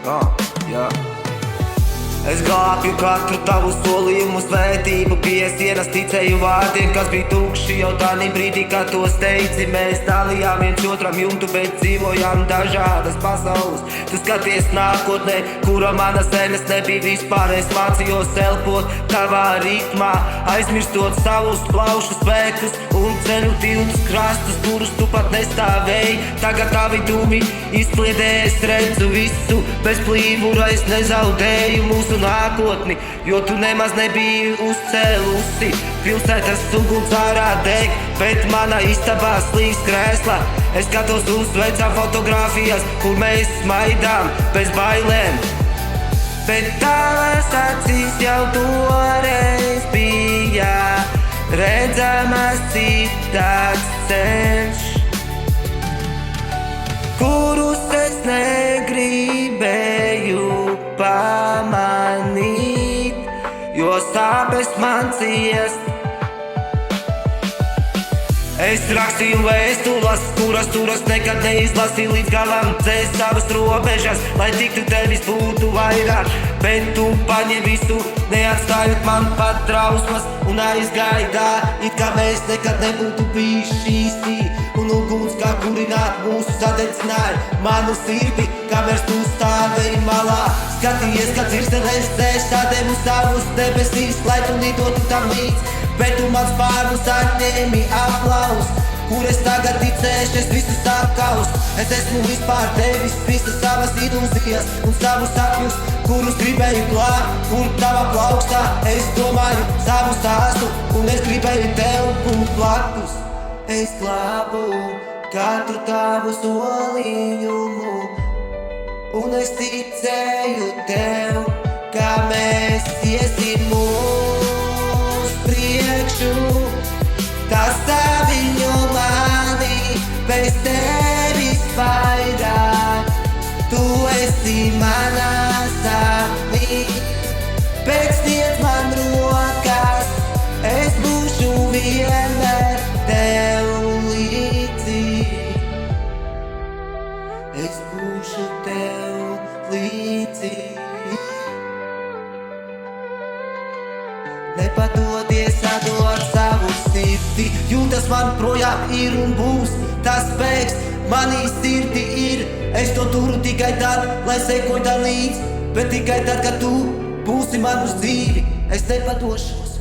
Jā. Es glābju katru tavu solījumu svētību, pie sienas ticēju vārdiem, kas bija tukši jau tādā brīdī, kad tos teici. Mēs dalījām viens otram jumtu, bet dzīvojām dažādas pasaules. Tu skaties nākotnē, kura mana senes nebija vispār. Es mācījos elpot tavā ritmā, aizmirstot savus plaušu spēkus un ceļu tiltus krastus, kurus tu pat nestāvēji. Tagad tavi dūmi izkliedē, es redzu visu, bez plīvura es nezaudēju mūsu nākotni, jo tu nemaz nebiji uzcēlusi. Pilsētas uguns ārā deg, bet mana istabā slīgs krēslā. Es skatos uz vecām fotogrāfijas, kur mēs smaidām bez bailēm. Bet tavas acīs jau toreiz bija redzamas citāds ceļš, kurus es negribēju pamanīt, jo sāpes man ciest. Es rakstīju vēstules, kuras nekad neizlasīju līdz galam. Dzēs savas robežas, lai tiktu tevis būtu vairāk. Bet tu paņem visu, neatstājot man pat trausmas, un aizgaidā, it kā mēs nekad nebūtu bijuši īsti. Un uguns kā kurināt mūsu sadedzināja manu sirdi, kamēr tu stāvēji malā. Skatījies, kā dzirsteles dzēš tādēm uz savus debesīs, lai tu lidotu tam līdz. Bet tu mans pārnus atņēmi aplaus, kur es tagad ticēšu, es visu sākaus. Es esmu vispār devis visas savas ilūzijas un savus sapņus, kurus gribēju glābt, kur tava plaukstā. Es domāju savu stāstu, un es gribēju tev būt blakus. Es glābu katru tavu solījumu, un es ticēju tev, kā mēs iesim uz priekšu. Tas saviņo mani bez tevis vairāk. Tu esi manā sapnī, bet sniedz man rokas. Es būšu vienmēr tev līdzi. Es būšu tev līdzi. Nepadodies, atdod savu sirdi, jo tas man projām ir un būs. Tas spēks manī sirdi ir. Es to turu tikai tad, lai sekotu līdz, bet tikai tad, kad tu būsi man uz dzīvi. Es nepadošos.